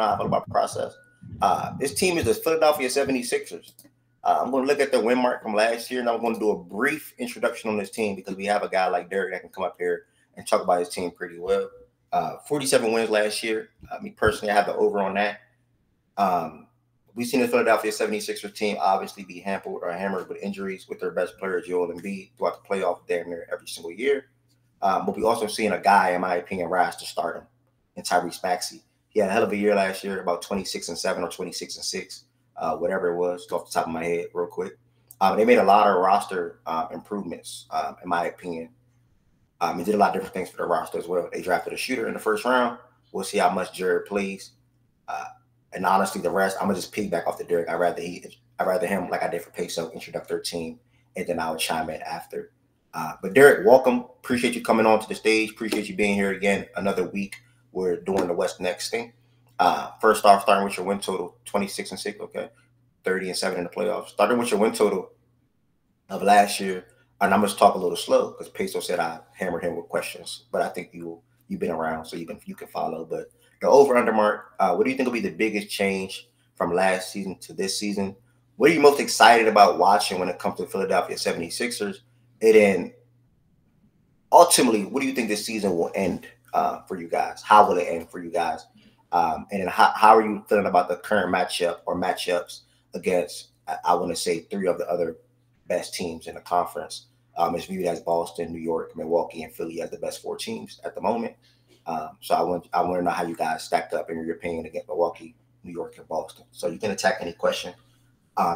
how I feel about process. This team is the Philadelphia 76ers. I'm going to look at the win mark from last year, and I'm going to do a brief introduction on this team because we have a guy like Derek that can come up here and talk about his team pretty well. 47 wins last year. Me personally, I have the over on that. We've seen the Philadelphia 76ers team obviously be hammered with injuries with their best player, Joel Embiid, throughout the playoff damn near every single year. But we also seen a guy, in my opinion, rise to stardom in Tyrese Maxey. He had a hell of a year last year, about 26-7 or 26-6, whatever it was, off the top of my head, real quick. They made a lot of roster improvements, in my opinion. He did a lot of different things for the roster as well. They drafted a shooter in the first round. We'll see how much Jared plays. And honestly, the rest, I'm gonna just piggyback off the Derek. I'd rather him, like I did for Peso, introduce their team, and then I would chime in after. But Derek, welcome. Appreciate you coming on to the stage. Appreciate you being here again. Another week. We're doing the West next thing. First off, starting with your win total, 26-6. Okay, 30-7 in the playoffs. Starting with your win total of last year, and I'm gonna talk a little slow because Peso said I hammered him with questions, but I think you've been around, so you can follow. But the over-under mark, what do you think will be the biggest change from last season to this season? What are you most excited about watching when it comes to Philadelphia 76ers? And then ultimately, what do you think this season will end for you guys? How will it end for you guys? And then how are you feeling about the current matchup or matchups against, I want to say, three of the other best teams in the conference? It's viewed as Boston, New York, Milwaukee, and Philly as the best four teams at the moment. So I want to know how you guys stacked up in your opinion against Milwaukee, New York, and Boston. So you can attack any question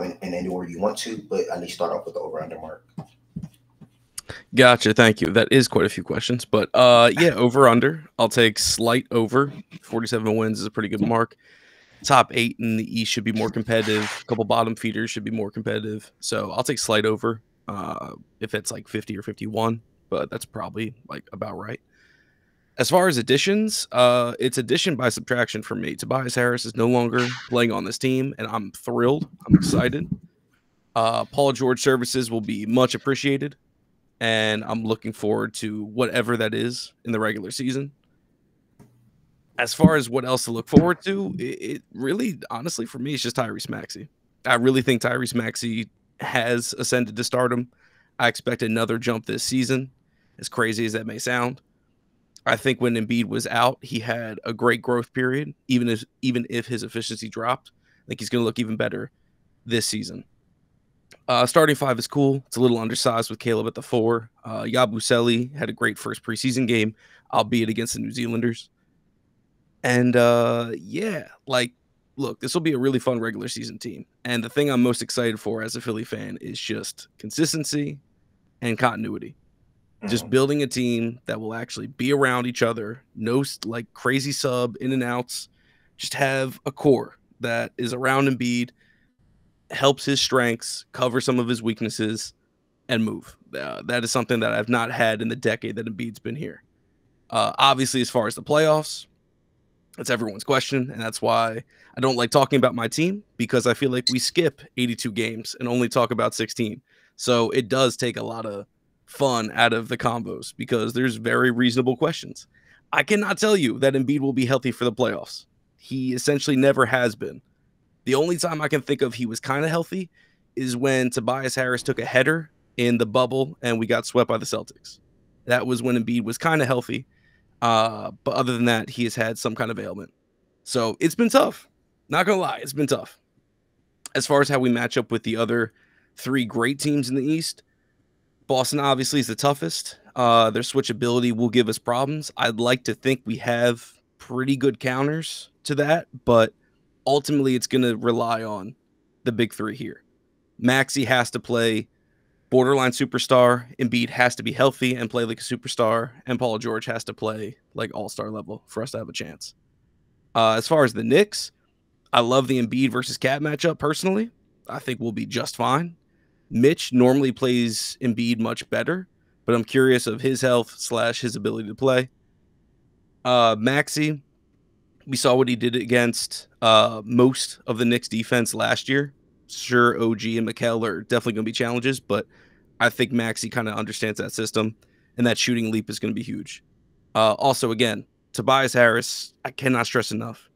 in any order you want to, but at least start off with the over-under mark. Gotcha. Thank you. That is quite a few questions, but yeah, over/under. I'll take slight over. 47 wins is a pretty good mark. Top 8 in the East should be more competitive. A couple bottom feeders should be more competitive. So I'll take slight over if it's like 50 or 51, but that's probably like about right. As far as additions, it's addition by subtraction for me. Tobias Harris is no longer playing on this team, and I'm thrilled. I'm excited. Paul George services will be much appreciated, and I'm looking forward to whatever that is in the regular season. As far as what else to look forward to, it really, honestly, for me, it's just Tyrese Maxey. I really think Tyrese Maxey has ascended to stardom. I expect another jump this season, as crazy as that may sound. I think when Embiid was out, he had a great growth period, even if his efficiency dropped. I think he's going to look even better this season. Starting five is cool. It's a little undersized with Caleb at the 4. Yabusele had a great first preseason game, albeit against the New Zealanders. And yeah, like, look, this will be a really fun regular season team. And the thing I'm most excited for as a Philly fan is just consistency and continuity. Just building a team that will actually be around each other, no like crazy sub in and outs. Just have a core that is around Embiid, helps his strengths, cover some of his weaknesses, and move. That is something that I've not had in the decade that Embiid's been here. Obviously, as far as the playoffs, that's everyone's question, and that's why I don't like talking about my team, because I feel like we skip 82 games and only talk about 16. So it does take a lot of fun out of the combos because there's very reasonable questions. I cannot tell you that Embiid will be healthy for the playoffs. He essentially never has been. The only time I can think of he was kind of healthy is when Tobias Harris took a header in the bubble and we got swept by the Celtics. That was when Embiid was kind of healthy. But other than that, he has had some kind of ailment. So it's been tough. Not going to lie, it's been tough. As far as how we match up with the other 3 great teams in the East, Boston obviously is the toughest. Their switchability will give us problems. I'd like to think we have pretty good counters to that, but ultimately it's going to rely on the big 3 here. Maxey has to play borderline superstar. Embiid has to be healthy and play like a superstar, and Paul George has to play like all-star level for us to have a chance. As far as the Knicks, I love the Embiid versus Cat matchup personally. I think we'll be just fine. Mitch normally plays Embiid much better, but I'm curious of his health / his ability to play. Maxey, we saw what he did against most of the Knicks defense last year. Sure, OG and Mikal are definitely going to be challenges, but I think Maxey kind of understands that system, and that shooting leap is going to be huge. Also, again, Tobias Harris, I cannot stress enough.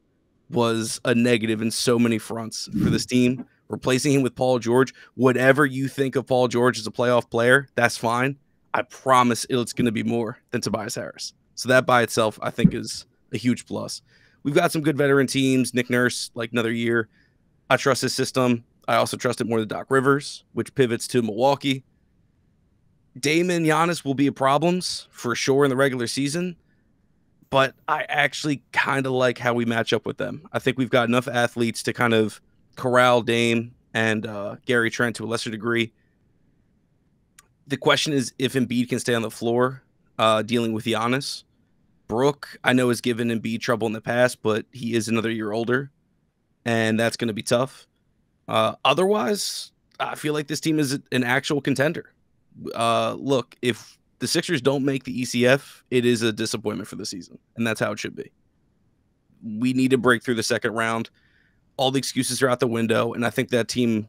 was a negative in so many fronts for this team. Replacing him with Paul George, whatever you think of Paul George as a playoff player, that's fine. I promise it's going to be more than Tobias Harris. So that by itself, I think, is a huge plus. We've got some good veteran teams. Nick Nurse, like another year. I trust his system. I also trust it more than Doc Rivers, which pivots to Milwaukee. Dame and Giannis will be problems for sure in the regular season, but I actually kind of like how we match up with them. I think we've got enough athletes to kind of corral Dame and Gary Trent to a lesser degree. The question is if Embiid can stay on the floor dealing with Giannis. Brook, I know, has given Embiid trouble in the past, but he is another year older, and that's going to be tough. Otherwise, I feel like this team is an actual contender. Look, if the Sixers don't make the ECF, it is a disappointment for the season, and that's how it should be. We need to break through the second round. All the excuses are out the window, and I think that team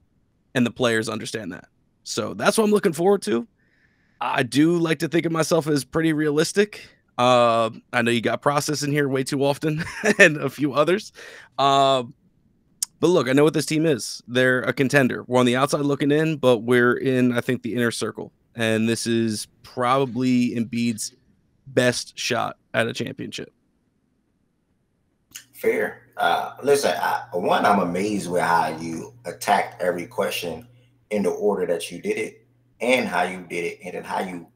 and the players understand that. So that's what I'm looking forward to. I do like to think of myself as pretty realistic. I know you got Process in here way too often and a few others. But look, I know what this team is. They're a contender. We're on the outside looking in, but we're in, I think, the inner circle. And this is probably Embiid's best shot at a championship. Fair. Listen, I'm amazed with how you attacked every question in the order that you did it and how you did it and then how you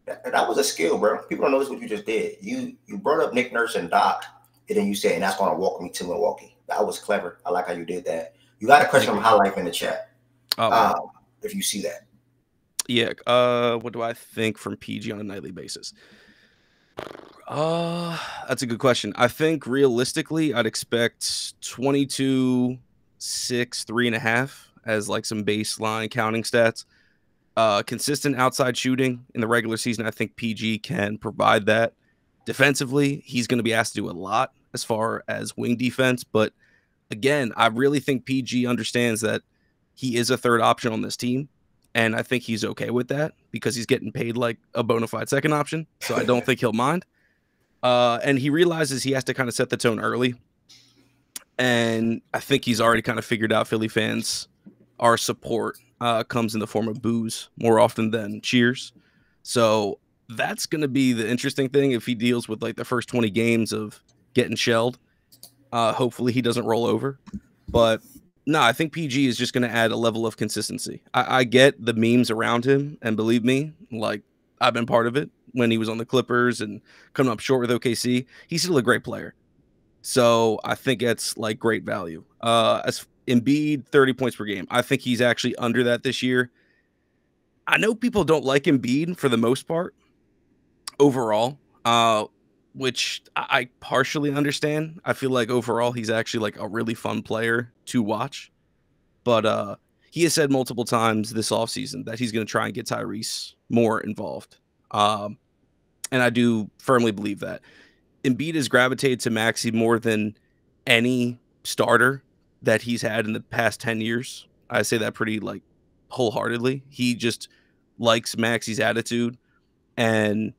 that was a skill, bro. People don't notice what you just did. You brought up Nick Nurse and Doc, and then you said, and that's going to walk me to Milwaukee. That was clever. I like how you did that. You got a question from High Life in the chat. If you see that. Yeah. What do I think from PG on a nightly basis? That's a good question. I think realistically, I'd expect 22, 6, 3.5 as like some baseline counting stats. Consistent outside shooting in the regular season. I think PG can provide that. Defensively, he's going to be asked to do a lot as far as wing defense. But again, I really think PG understands that he is a third option on this team. And I think he's okay with that because he's getting paid like a bona fide second option. So I don't think he'll mind. And he realizes he has to kind of set the tone early. And I think he's already kind of figured out Philly fans, our support comes in the form of boos more often than cheers. So that's going to be the interesting thing if he deals with like the first 20 games of getting shelled. Hopefully he doesn't roll over. But no, I think PG is just going to add a level of consistency. I get the memes around him, and believe me, like I've been part of it when he was on the Clippers and coming up short with OKC. He's still a great player. So I think it's like great value. As Embiid, 30 points per game. I think he's actually under that this year. I know people don't like Embiid for the most part overall, which I partially understand. I feel like overall he's actually like a really fun player to watch. But he has said multiple times this offseason that he's going to try and get Tyrese more involved. And I do firmly believe that. Embiid has gravitated to Maxey more than any starter that he's had in the past 10 years. I say that pretty like wholeheartedly. He just likes Maxey's attitude, and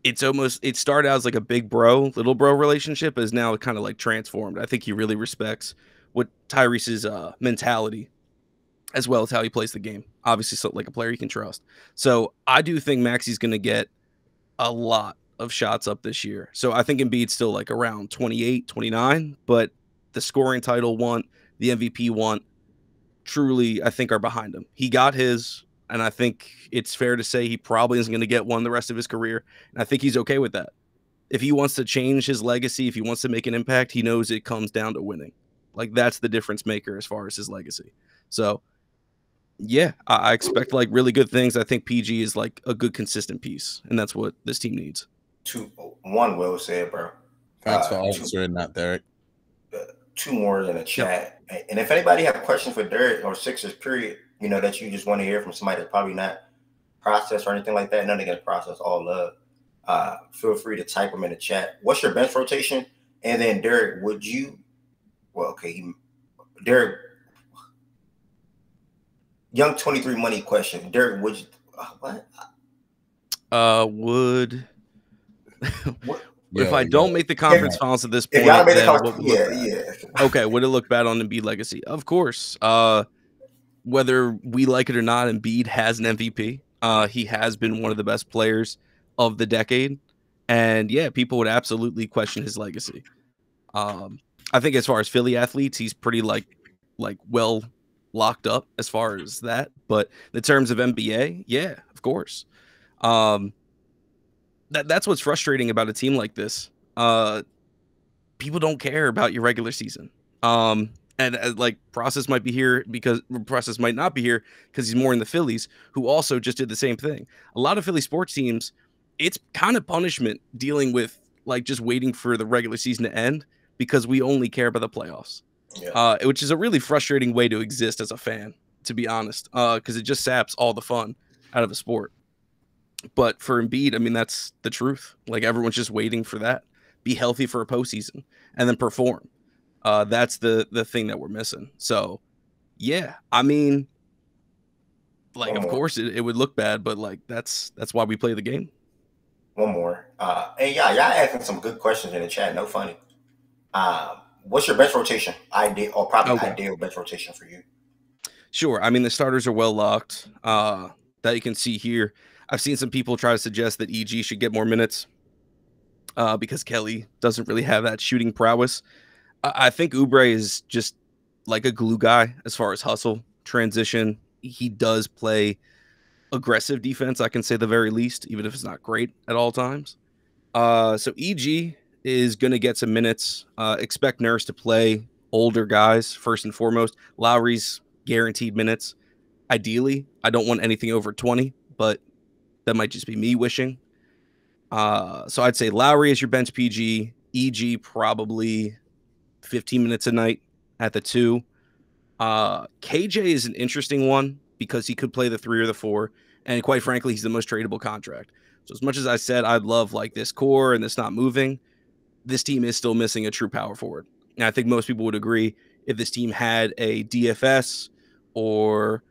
it started out as like a big bro, little bro relationship, is now kind of like transformed. I think he really respects what Tyrese's mentality as well as how he plays the game. Obviously, so like a player you can trust. So I do think Maxey's going to get a lot of shots up this year. So I think Embiid's still like around 28, 29, but the scoring title want, the MVP want, truly, I think are behind him. He got his, and I think it's fair to say he probably isn't going to get one the rest of his career. And I think he's okay with that. If he wants to change his legacy, if he wants to make an impact, he knows it comes down to winning. Like that's the difference maker as far as his legacy. So yeah, I expect like really good things. I think PG is like a good consistent piece, and that's what this team needs. One well said, bro. Thanks for answering that, Derek. Two more in the chat. Yep. And if anybody have questions for Derek or Sixers, period, that you just want to hear from somebody that's probably not processed or anything like that, none against process, all love. Feel free to type them in the chat. What's your bench rotation? And then Derek, would you? Well, okay, Derek. Young 23 money question. Derek, would you? What? Would If I don't make the conference finals at this point, okay, would it look bad on Embiid legacy? Of course. Whether we like it or not, Embiid has an MVP. He has been one of the best players of the decade. And yeah, people would absolutely question his legacy. I think as far as Philly athletes, he's pretty like well locked up as far as that. But in terms of NBA, yeah, of course. That's what's frustrating about a team like this. People don't care about your regular season. And like Process might be here because Process might not be here because he's more in the Phillies, who also just did the same thing. A lot of Philly sports teams, it's kind of punishment dealing with like just waiting for the regular season to end because we only care about the playoffs, which is a really frustrating way to exist as a fan, to be honest, because it just saps all the fun out of a sport. But for Embiid, I mean, that's the truth. Like everyone's just waiting for that. Be healthy for a postseason and then perform. That's the thing that we're missing. So, yeah, I mean, like, of course it would look bad, but like that's why we play the game. One more. And y'all asking some good questions in the chat. No funny. What's your best rotation? Ideal best rotation for you? Sure. I mean, the starters are well locked. That you can see here. I've seen some people try to suggest that EG should get more minutes because Kelly doesn't really have that shooting prowess. I think Oubre is just like a glue guy as far as hustle, transition. He does play aggressive defense, I can say the very least, even if it's not great at all times. So EG is going to get some minutes. Expect Nurse to play older guys first and foremost. Lowry's guaranteed minutes. Ideally, I don't want anything over 20, but that might just be me wishing. So I'd say Lowry is your bench PG. EG probably 15 minutes a night at the 2. KJ is an interesting one because he could play the 3 or the 4. And quite frankly, he's the most tradable contract. So as much as I said I'd love like this core and this not moving, this team is still missing a true power forward. And I think most people would agree if this team had a DFS or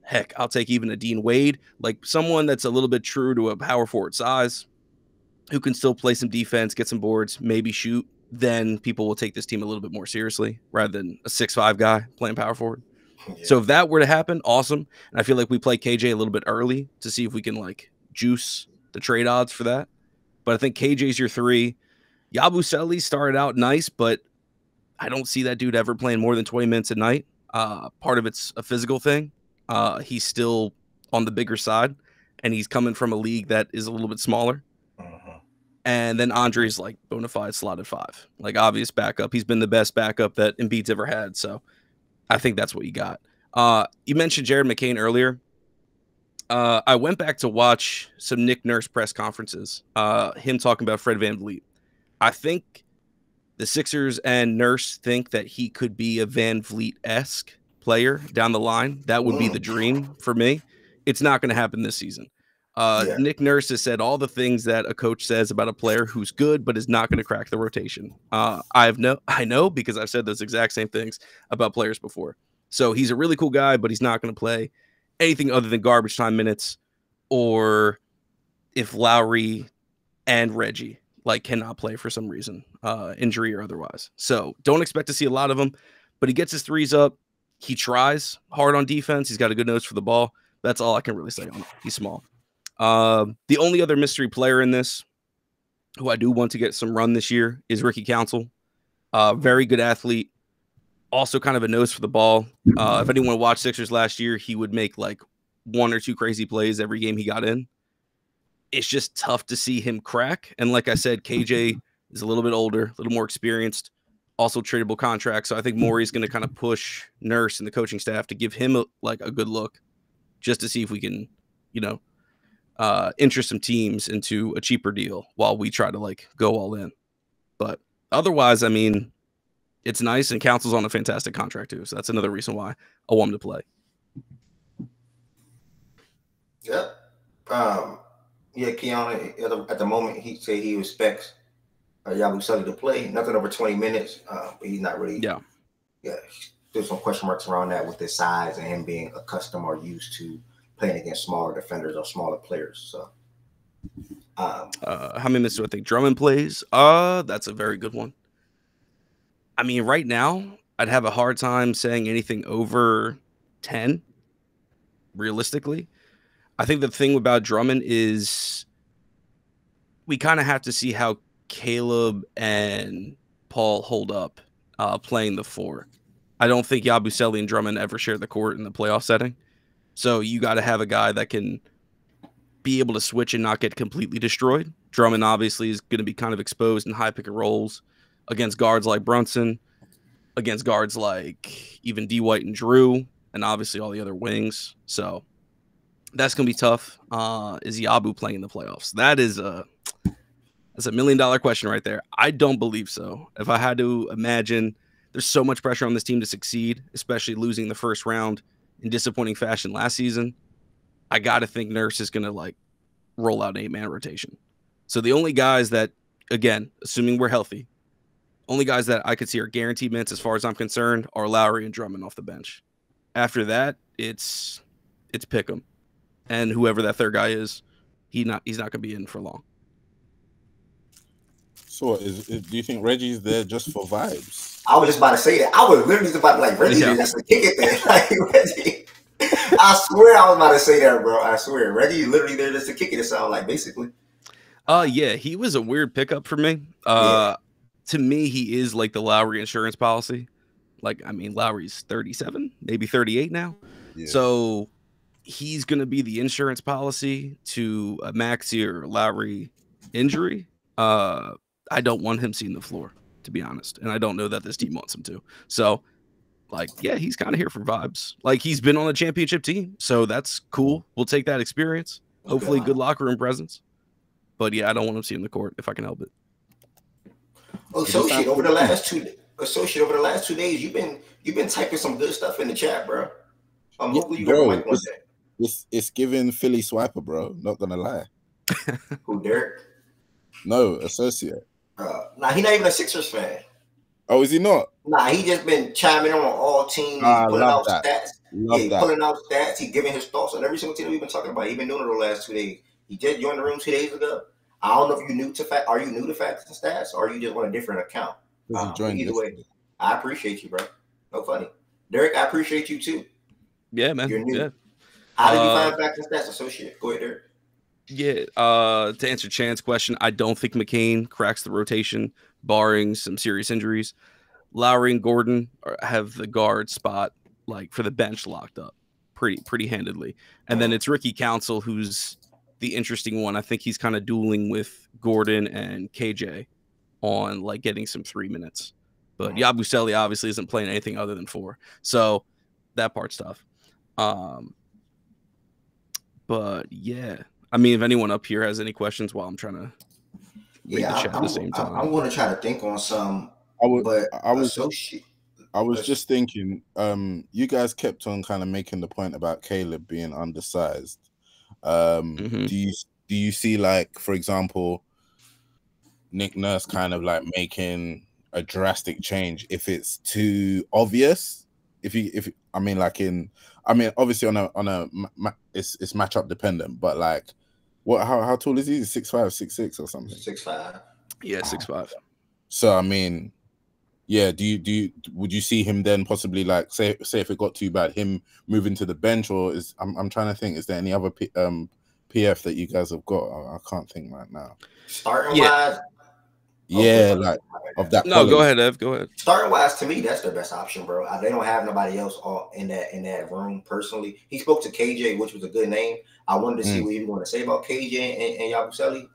heck, I'll take even a Dean Wade, like someone that's a little bit true to a power forward size, who can still play some defense, get some boards, maybe shoot, then people will take this team a little bit more seriously rather than a 6'5" guy playing power forward. Yeah. So if that were to happen, awesome. And I feel like we play KJ a little bit early to see if we can like juice the trade odds for that. But I think KJ's your 3. Yabusele started out nice, but I don't see that dude ever playing more than 20 minutes a night. Part of it's a physical thing. He's still on the bigger side, and he's coming from a league that is a little bit smaller. And then Andre's like bona fide slotted 5, like obvious backup. He's been the best backup that Embiid's ever had. So I think that's what you got. You mentioned Jared McCain earlier. I went back to watch some Nick Nurse press conferences, him talking about Fred VanVleet. I think the Sixers and Nurse think that he could be a VanVleet-esque player down the line. That would be the dream for me. It's not going to happen this season. Nick Nurse has said all the things that a coach says about a player who's good but is not going to crack the rotation. I know because I've said those exact same things about players before. So he's a really cool guy, but he's not going to play anything other than garbage time minutes, or if Lowry and Reggie like cannot play for some reason, injury or otherwise. So don't expect to see a lot of him, but he gets his threes up. He tries hard on defense. He's got a good nose for the ball. That's all I can really say on him. He's small. The only other mystery player in this who I do want to get some run this year is Ricky Council. Very good athlete. Also kind of a nose for the ball. If anyone watched Sixers last year, he would make like 1 or 2 crazy plays every game he got in. It's just tough to see him crack. And like I said, KJ is a little bit older, a little more experienced, also tradable contract. So I think Morey's going to kind of push Nurse and the coaching staff to give him a good look just to see if we can, interest some teams into a cheaper deal while we try to like go all in. But otherwise, I mean, it's nice, and Council's on a fantastic contract too. So that's another reason why I want him to play. Yep. Keanu, at the moment, he said he expects Yabusele to play. Nothing over 20 minutes, but he's not really. Yeah. There's some question marks around that with his size and him being accustomed or used to playing against smaller defenders or smaller players. So How many minutes do I think Drummond plays? That's a very good one. I mean, right now, I'd have a hard time saying anything over 10, realistically. I think the thing about Drummond is we kind of have to see how Caleb and Paul hold up playing the 4. I don't think Yabusele and Drummond ever share the court in the playoff setting. So you got to have a guy that can be able to switch and not get completely destroyed. Drummond obviously is going to be kind of exposed in high pick and rolls against guards like Brunson, against guards like even D. White and Drew, and obviously all the other wings. So that's going to be tough. Is Yabu playing in the playoffs? That's a $1 million question right there. I don't believe so. If I had to imagine, there's so much pressure on this team to succeed, especially losing the first round in disappointing fashion last season. I got to think Nurse is going to roll out an 8-man rotation. So the only guys that, again, assuming we're healthy, only guys that I could see are guaranteed minutes as far as I'm concerned are Lowry and Drummond off the bench. After that, it's pick 'em. And whoever that third guy is, he's not going to be in for long. So do you think Reggie's there just for vibes? I was just about to say that. I was literally just about to Reggie, that's the kick it there. Reggie. I swear I was about to say that, bro. I swear. Reggie literally there just to kick it sound basically. Yeah, he was a weird pickup for me. To me, he is like the Lowry insurance policy. Lowry's 37, maybe 38 now. Yeah. So he's going to be the insurance policy to a Maxey or Lowry injury. I don't want him seeing the floor, to be honest. And I don't know that this team wants him to. So, he's kind of here for vibes. He's been on a championship team, so that's cool. We'll take that experience. Hopefully, good locker room presence. But, I don't want him seeing the court if I can help it. Associate, over the last 2 days, you've been typing some good stuff in the chat, bro. Hopefully you bro, it's giving Philly Swiper, bro. Not gonna lie. Who, Derek? No, Associate. He's not even a Sixers fan. Oh, is he not? Nah, he just been chiming in on all teams, pulling out stats. Pulling out stats. He's giving his thoughts on every single team we've been talking about. He's been doing it the last 2 days. He just joined the room 2 days ago. I don't know if you're new to Are you new to Facts and Stats, or are you just on a different account? Either way, I appreciate you, bro. No funny. Derek, I appreciate you too. Yeah, man. You're new. Yeah. How did you find Facts and Stats, Associate? Go ahead, Derek. Yeah, to answer Chan's question, I don't think McCain cracks the rotation, barring some serious injuries. Lowry and Gordon have the guard spot, for the bench locked up pretty handedly. And then it's Ricky Council, who's the interesting one. I think he's kind of dueling with Gordon and KJ on, getting some 3 minutes. But Yabusele obviously isn't playing anything other than 4. So that part's tough. But, yeah. I mean, if anyone up here has any questions while I'm trying to read the chat at the same time. I'm going to try to think on some. I was just thinking, you guys kept on kind of making the point about Caleb being undersized. Do you see, for example, Nick Nurse kind of making a drastic change if it's too obvious? Obviously on a it's matchup dependent, but how tall is he? 6'5", 6'6", or something? 6'5". Yeah, 6'5". So would you see him then possibly say if it got too bad, him moving to the bench, or I'm trying to think, is there any other PF that you guys have got? I can't think right now. Starting wise. Yeah, of that. No, quality. Go ahead, Ev. Go ahead. Starting wise, to me, that's the best option, bro. They don't have nobody else in that room. Personally, he spoke to KJ, which was a good name. I wanted to see what he was going to say about KJ and Yabusele.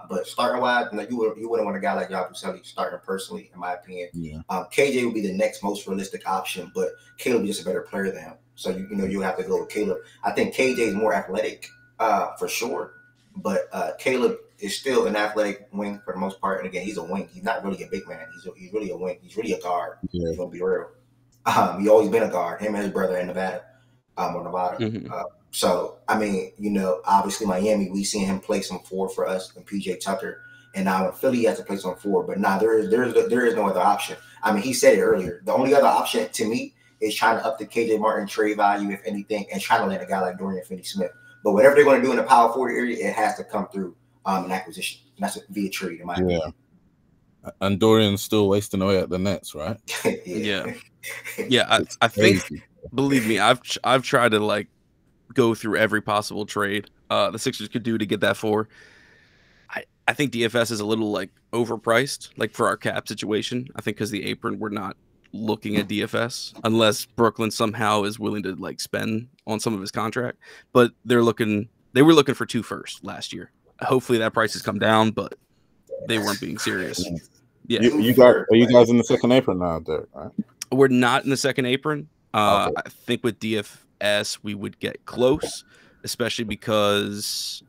But starting wise, you wouldn't want a guy like Yabusele starting personally, in my opinion. Yeah. KJ would be the next most realistic option, but Caleb is just a better player than him. So you have to go with Caleb. I think KJ is more athletic, for sure, but Caleb is still an athletic wing for the most part. And again, he's a wing. He's not really a big man. He's really a wing. He's really a guard. Yeah. He's gonna be real. He always been a guard. Him and his brother in Nevada, or Nevada. Mm-hmm. So I mean, obviously Miami, we seen him play some 4 for us and PJ Tucker, and now in Philly he has to play some 4. But there is no other option. I mean, he said it earlier. The only other option to me is trying to up the KJ Martin trade value, if anything, and trying to land a guy like Dorian Finney-Smith. But whatever they're going to do in the power forward area, it has to come through an acquisition. And that's via trade, in my opinion. And Dorian's still wasting away at the Nets, right? Yeah. I think, believe me, I've tried to like go through every possible trade the Sixers could do to get that for. I think DFS is a little like overpriced, like for our cap situation. I think because the apron, we're not looking at DFS unless Brooklyn somehow is willing to like spend on some of his contract. But they were looking for 2 firsts last year. Hopefully that price has come down, but they weren't being serious. Yeah, are you guys in the second apron now, Derek? Right? We're not in the second apron. Okay. I think with DFS we would get close, especially because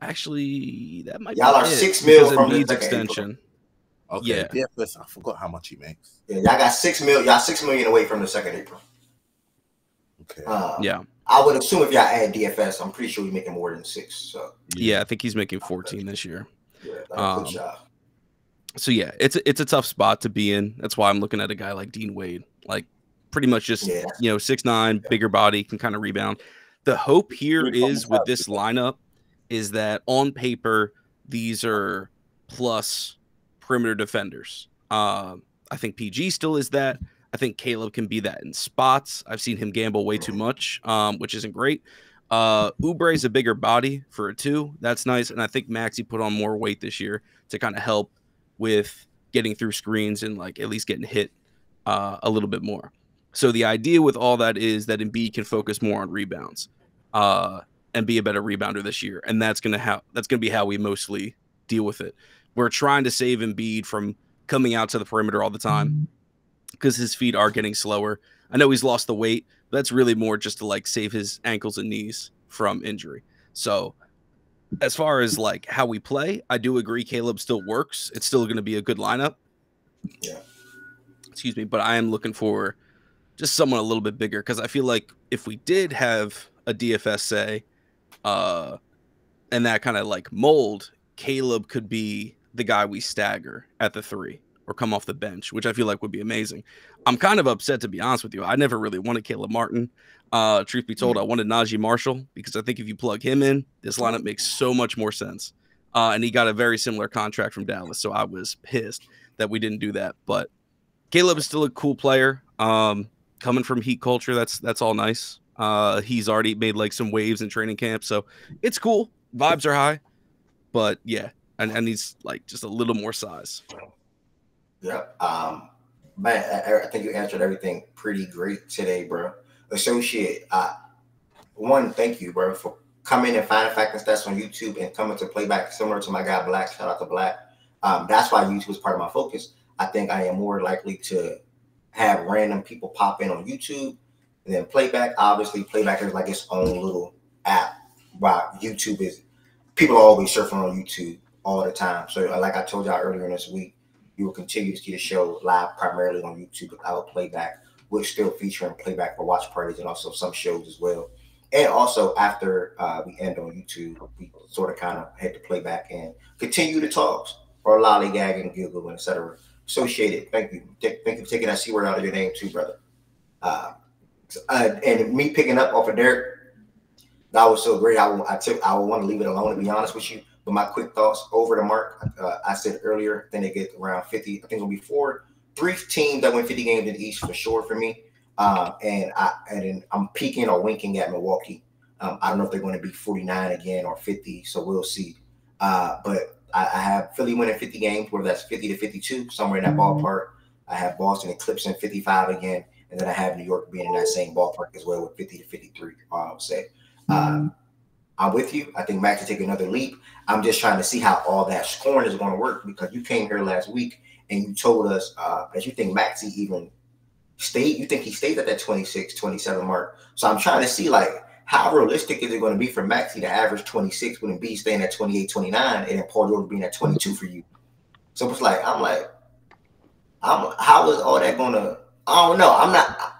actually that might y'all be are $6 million from the needs extension. Okay, yeah. DFS, I forgot how much he makes. Yeah, y'all got $6 million. Y'all $6 million away from the second apron. Okay. Yeah. I would assume if y'all add DFS, I'm pretty sure he's making more than 6. So yeah, I think he's making 14 this year. Yeah, good job. So yeah, it's a tough spot to be in. That's why I'm looking at a guy like Dean Wade, like pretty much just 6'9", bigger body, can kind of rebound. The hope here is with this lineup is that on paper these are plus perimeter defenders. I think PG still is that. I think Caleb can be that in spots. I've seen him gamble way too much, which isn't great. Oubre is a bigger body for a 2. That's nice. And I think Maxey put on more weight this year to kind of help with getting through screens and like at least getting hit a little bit more. So the idea with all that is that Embiid can focus more on rebounds and be a better rebounder this year. And that's gonna be how we mostly deal with it. We're trying to save Embiid from coming out to the perimeter all the time because his feet are getting slower. I know he's lost the weight, but that's really more just to like save his ankles and knees from injury. So as far as like how we play, I do agree Caleb still works. It's still going to be a good lineup. Yeah. Excuse me, but I am looking for just someone a little bit bigger because I feel like if we did have a DFS say and that kind of like mold, Caleb could be the guy we stagger at the 3 or come off the bench, which I feel like would be amazing. I'm kind of upset, to be honest with you. I never really wanted Caleb Martin. Truth be told, I wanted Najee Marshall because I think if you plug him in, this lineup makes so much more sense. And he got a very similar contract from Dallas, so I was pissed that we didn't do that. But Caleb is still a cool player. Coming from Heat culture, that's all nice. He's already made like some waves in training camp, so it's cool. Vibes are high. But yeah, and he's like just a little more size. Yeah. Man, I think you answered everything pretty great today, bro. Associate, one, thank you, bro, for coming and finding Fact and Stats on YouTube and coming to playback similar to my guy Black. Shout out to Black. That's why YouTube is part of my focus. I think I am more likely to have random people pop in on YouTube and then playback. Obviously, playback is like its own little app. While YouTube is, people are always surfing on YouTube all the time. So like I told y'all earlier in this week, you will continue to see the show live primarily on YouTube without playback. We're still featuring playback for watch parties and also some shows as well. And also after we end on YouTube, we sort of kind of head to playback and continue the talks or lollygag and giggle and etc. Associated, thank you. Thank you for taking that C word out of your name too, brother. And me picking up off of Derek, that was so great. I would want to leave it alone, to be honest with you. But my quick thoughts over the mark. I said earlier, then they get around 50. I think it'll be 3 teams that win 50 games in the East for sure for me. And I'm peeking or winking at Milwaukee. I don't know if they're going to be 49 again or 50, so we'll see. But I have Philly winning 50 games, whether that's 50 to 52, somewhere in that ballpark. I have Boston eclipsing 55 again, and then I have New York being in that same ballpark as well with 50 to 53, I would say. I'm with you. I think Max will take another leap. I'm just trying to see how all that scoring is going to work because you came here last week and you told us that you think Maxey even stayed. You think he stayed at that 26, 27 mark. So I'm trying to see like how realistic is it going to be for Maxey to average 26 when Embiid staying at 28, 29 and then Paul George being at 22 for you. So it's like, how is all that going to, I don't know. I'm not.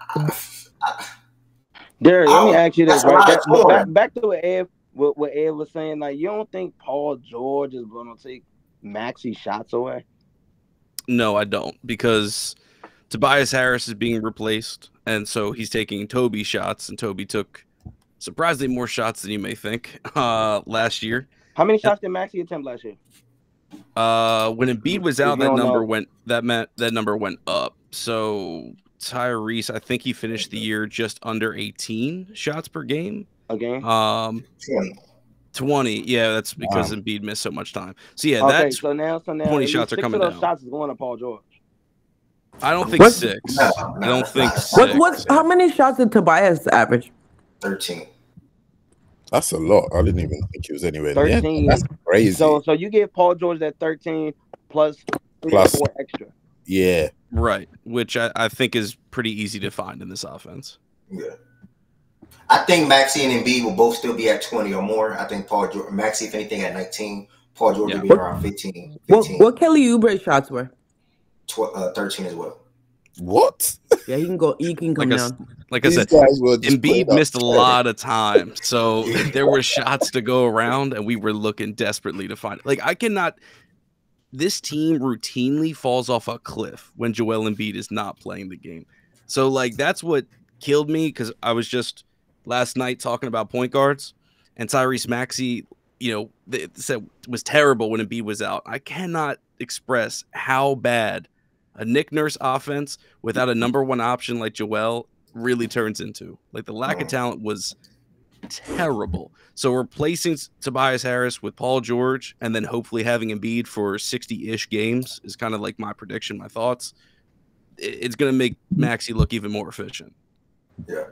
Derek, let me ask you this. Right? Back to what Ed was saying. Like, you don't think Paul George is going to take Maxey shots away? No, I don't, because Tobias Harris is being replaced, and so he's taking Toby shots, and Toby took surprisingly more shots than you may think last year. How many shots did Maxey attempt last year? When Embiid was out, that number went up. So Tyrese, I think he finished the year just under 18 shots per game. A game? 20. Yeah, that's because Embiid missed so much time. So yeah, okay, that's so now 20 shots are coming down. 6 of those shots is going to Paul George. I don't think 6. I don't think 6. How many shots did Tobias average? 13. That's a lot. I didn't even think it was anywhere 13. That's crazy. So you give Paul George that 13 plus 4 extra. Yeah. Right, which I think is pretty easy to find in this offense. Yeah. I think Maxey and Embiid will both still be at 20 or more. I think Maxey, if anything, at 19. Paul George will be around 15. What Kelly Oubre shots were? 13 as well. What? Yeah, he can go. He can come down. Like I said, Embiid missed a lot of time, so there were shots to go around, and we were looking desperately to find it. Like I cannot. This team routinely falls off a cliff when Joel Embiid is not playing the game. So like that's what killed me, because I was just last night talking about point guards, and Tyrese Maxey, said was terrible when Embiid was out. I cannot express how bad a Nick Nurse offense without a number one option like Joel really turns into. Like the lack of talent was terrible. So replacing Tobias Harris with Paul George and then hopefully having Embiid for 60-ish games is kind of like my prediction, my thoughts. It's going to make Maxey look even more efficient. Yeah.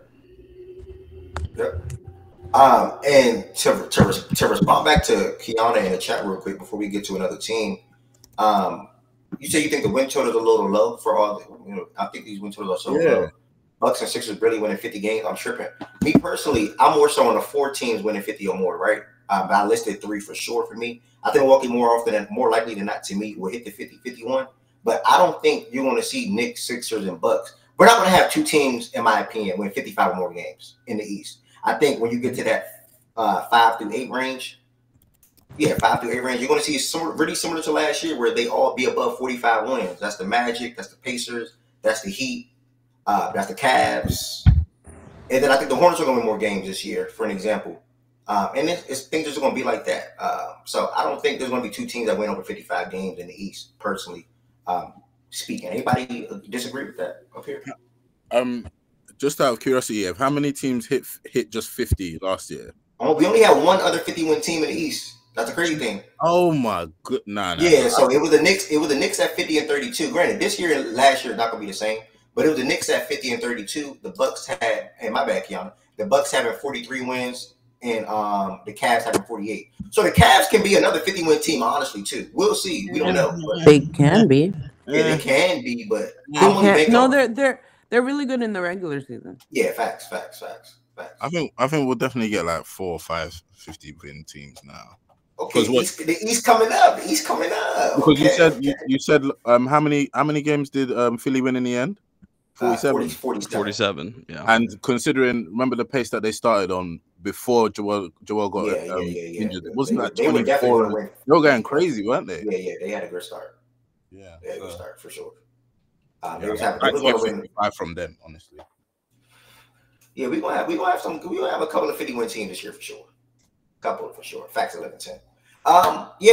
And to respond back to Kiana in the chat real quick before we get to another team, you say you think the win total is a little low for all. I think these win totals are so low. Bucks and Sixers really winning 50 games. I'm tripping. Me personally, I'm more so on the 4 teams winning 50 or more, right? But I listed 3 for sure for me. I think Milwaukee more likely than not to me will hit the 50-51. But I don't think you're going to see Knicks, Sixers, and Bucks. We're not going to have 2 teams, in my opinion, win 55 or more games in the East. I think when you get to that 5 through 8 range, 5 through 8 range, you're going to see really similar to last year where they all be above 45 wins. That's the Magic, that's the Pacers, that's the Heat, that's the Cavs. And then I think the Hornets are going to win more games this year, for an example. And things are going to be like that. So I don't think there's going to be 2 teams that win over 55 games in the East, personally speaking. Anybody disagree with that up here? Just out of curiosity, how many teams hit just 50 last year? We only had one other 50-win team in the East. That's a crazy thing. Oh my good, nah. So it was the Knicks. It was the Knicks at 50 and 32. Granted, this year and last year not gonna be the same, but it was the Knicks at 50 and 32. The Bucks had, and my bad, Kiana. The Bucks having 43 wins, and the Cavs having 48. So the Cavs can be another 50-win team, honestly, too. We'll see. We don't know. They can be. Yeah, they can be, but they're really good in the regular season. Yeah, facts. I think we'll definitely get like 4 or 5 50-win teams now. Okay, the East coming up. The East coming up. Because you said how many games did Philly win in the end? 47. 47. Yeah. And considering, remember the pace that they started on before Joel got injured. It wasn't that 24. They were going crazy, weren't they? Yeah. They had a good start. Yeah, they had a good start for sure. They was going to win 5 from them, honestly. Yeah, we gonna have a couple of 50-win teams this year for sure. Couple for sure. Facts 11-10.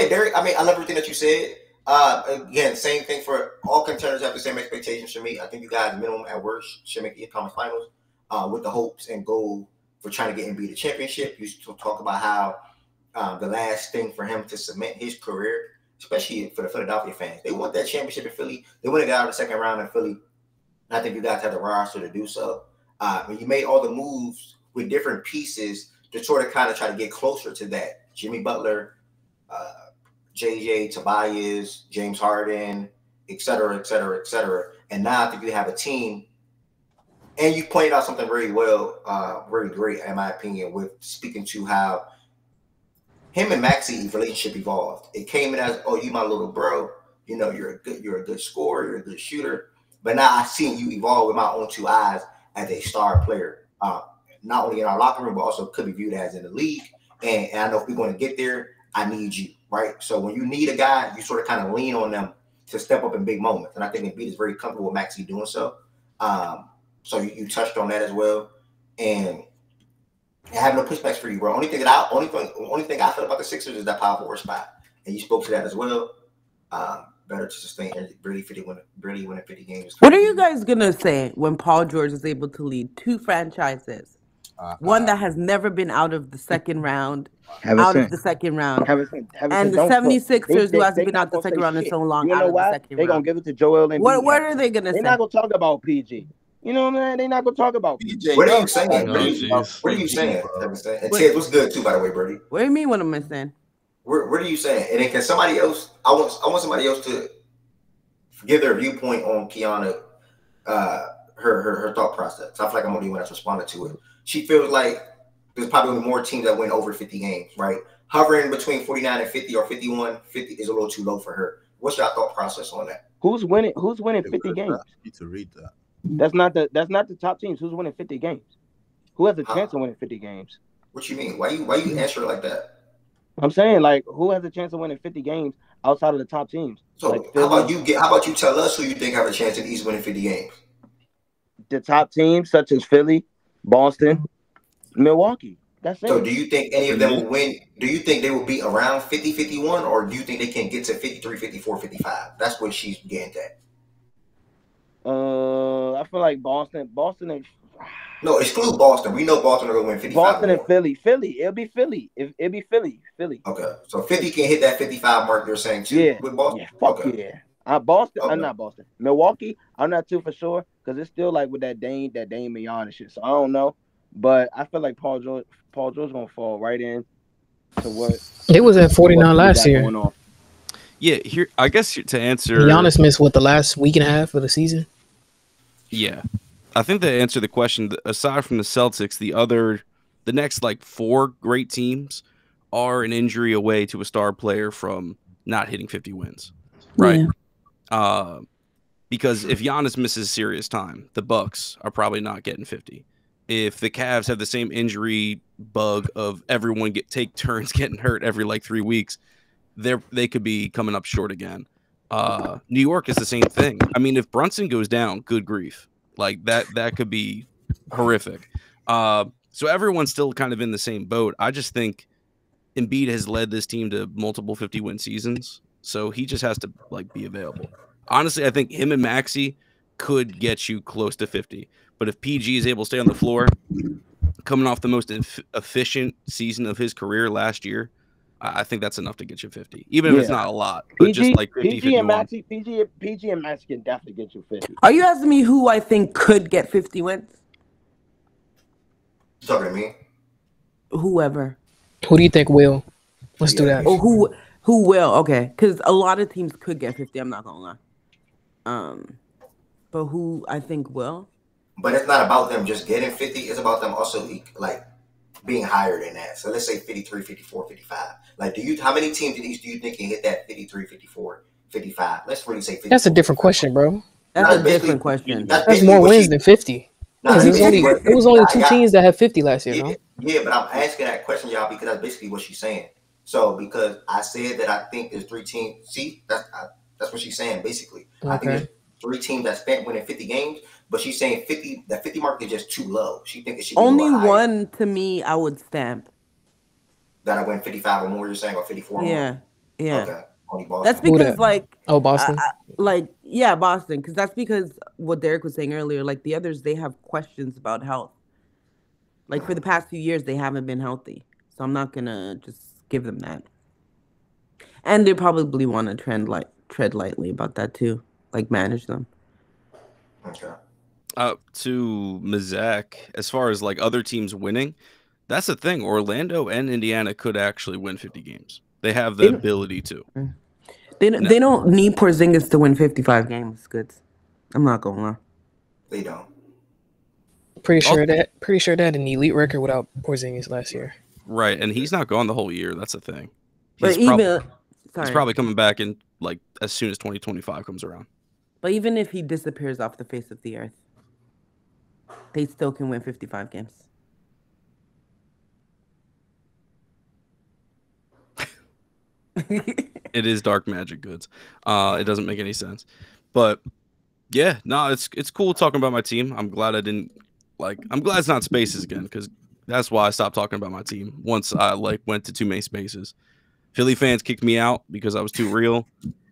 Derek. I mean, I love everything that you said. Again, same thing for all contenders have the same expectations for me. I think you guys, minimum at worst, should make the conference finals with the hopes and goal for trying to get Embiid a championship. You talk about how the last thing for him to cement his career, especially for the Philadelphia fans, they want that championship in Philly. They want to get out of the second round in Philly. And I think you guys have the roster to do so. When you made all the moves with different pieces to sort of kind of try to get closer to that. Jimmy Butler, JJ, Tobias, James Harden, et cetera. And now I think you have a team, and you pointed out something very well, very great, in my opinion, with speaking to how him and Maxey's relationship evolved. It came in as, oh, you my little bro. You're a good scorer, you're a good shooter. But now I've seen you evolve with my own 2 eyes as a star player. Not only in our locker room, but also could be viewed as in the league. And I know if we're going to get there, I need you, right? So when you need a guy, you sort of kind of lean on them to step up in big moments. And I think Embiid is very comfortable with Maxey doing so. So you touched on that as well. And I have no pushbacks for you, bro. Only thing I feel about the Sixers is that power forward spot, and you spoke to that as well. Better to sustain and really winning 50 games. What are you guys gonna say when Paul George is able to lead two franchises? One that has never been out of the second round, and the 76ers who hasn't been out the second round in so long. You know why? They're gonna give it to Joel Embiid. What are they gonna say? They're not gonna talk about PG. You know what I mean? They're not gonna talk about PG. What are you saying? What are you saying? And Ted, what's good too, by the way, Birdie? What do you mean? What am I saying? What are you saying? And then can somebody else? I want somebody else to give their viewpoint on Kiana, her thought process. I feel like I'm the only one that's responded to it. She feels like there's probably more teams that win over 50 games, right? Hovering between 49 and 50 or 51, 50 is a little too low for her. What's your thought process on that? Who's winning 50 games? I need to read that. That's not the top teams. Who's winning 50 games? Who has a chance of winning 50 games? What you mean? Why you answer it like that? I'm saying, like, who has a chance of winning 50 games outside of the top teams? So like, how about you tell us who you think have a chance in the East winning 50 games? The top teams such as Philly, Boston, Milwaukee. That's it. So do you think any of them will win? Do you think they will be around 50, 51, or do you think they can get to 53, 54, 55? That's what she's getting at. I feel like Boston and no, exclude Boston. We know Boston are going to win 55. Boston and Philly. It'll be Philly. It'll be Philly. Okay, so 50 can hit that 55 mark. You're saying too? Yeah. With Boston. Yeah. Fuck yeah. Boston. Okay. I'm not Boston. Milwaukee. I'm not too for sure because it's still like with that Dame Beyond and shit. So I don't know, but I feel like Paul George gonna fall right in to what it was at 49 last year. Yeah, here I guess to answer Giannis missed the last week and a half of the season. Yeah. I think to answer the question, aside from the Celtics, the next like four great teams are an injury away to a star player from not hitting 50 wins. Right. Yeah. Because if Giannis misses serious time, the Bucks are probably not getting 50. If the Cavs have the same injury bug of everyone take turns getting hurt every like 3 weeks, they could be coming up short again. New York is the same thing. I mean, if Brunson goes down, good grief. Like that could be horrific. So everyone's still kind of in the same boat. I just think Embiid has led this team to multiple 50-win seasons, so he just has to like be available. Honestly, I think him and Maxey could get you close to 50. But if PG is able to stay on the floor, coming off the most efficient season of his career last year, I think that's enough to get you 50, even if it's not a lot. But PG, just like 50, PG and Maxey, PG and Maxey can definitely get you 50. Are you asking me who I think could get 50 wins? You talking to me? Whoever. Who do you think will? Let's do that. Oh, who will? Okay, because a lot of teams could get 50. I'm not gonna lie. But who I think will? But it's not about them just getting 50. It's about them also like being higher than that. So let's say 53, 54, 55. Like, how many teams in East do you think can hit that 53, 54, 55? Let's really say 50. That's a different question, bro. That's a different question. That's more wins than 50. It was only two teams that had 50 last year, no? Yeah, but I'm asking that question, y'all, because that's basically what she's saying. So because I said that I think there's 3 teams. See, that's what she's saying, basically. Okay. I think there's 3 teams that spent winning 50 games. But she's saying 50. That 50 mark is just too low. She thinks it should be only one to me. I would stamp that I win 55 or more. You're saying, or 54? Yeah, more? Yeah. Okay. Only Boston. That's because Boston. Boston. Because that's because what Derek was saying earlier. Like the others, they have questions about health. Like for the past few years, they haven't been healthy. So I'm not gonna just give them that. And they probably want to tread lightly about that too. Like manage them. Okay. To Mazak, as far as like other teams winning, that's the thing. Orlando and Indiana could actually win 50 games. They have the ability to. They don't need Porzingis to win 55 games. Good. I'm not gonna lie. They don't. Pretty sure that had an elite record without Porzingis last year. Right, and he's not gone the whole year. That's the thing. He's probably coming back in like as soon as 2025 comes around. But even if he disappears off the face of the earth, they still can win 55 games. It is dark magic goods. It doesn't make any sense. But yeah, no, it's cool talking about my team. I'm glad it's not Spaces again, because That's why I stopped talking about my team once I went to too many spaces. Philly fans kicked me out because I was too real.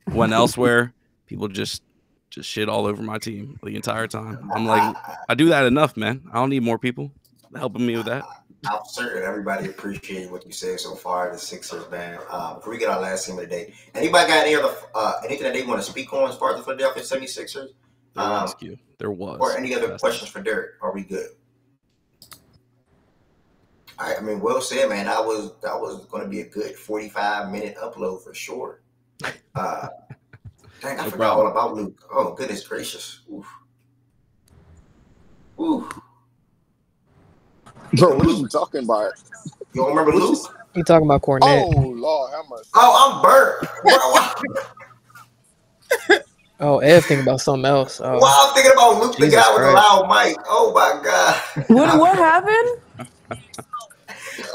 Went elsewhere. People just shit all over my team the entire time. I'm like, I do that enough, man. I don't need more people helping me with that. I'm certain everybody appreciated what you said so far. The Sixers, man. Before we get our last team of the day, anybody got any other anything that they want to speak on as far as the Philadelphia 76ers? There was. Or any other questions for Derek? Are we good? All right, I mean, well said, man. That was going to be a good 45-minute upload for sure. Dang, I forgot all about Luke. Oh, goodness gracious. Oof. Oof. Bro, what are you talking about? You don't remember Luke? You talking about Cornette? Oh, Lord, how much? Oh, I'm burnt. Oh, Ev thinking about something else. Oh. Well, I'm thinking about Luke, the Jesus guy with the Christ. loud mic. Oh, my God. What happened?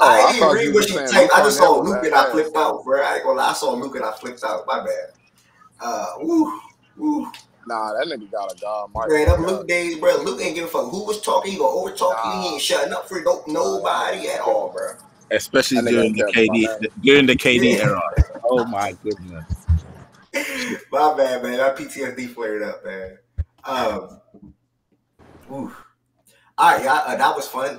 I didn't even thought read you what were she saying typed. I just saw Cornette was Luke and that I flipped out, bro. I ain't gonna lie. I saw Luke and I flipped out. My bad. Woo. Nah, that nigga got a god mic. Man, them Luke days, bro. Luke ain't give a fuck who was talking. He gonna over talk you. He ain't shutting up for nobody at all, bro. Especially That during nigga the KD era. Oh my goodness. My bad, man. That PTSD flared up, man. All right, that was fun.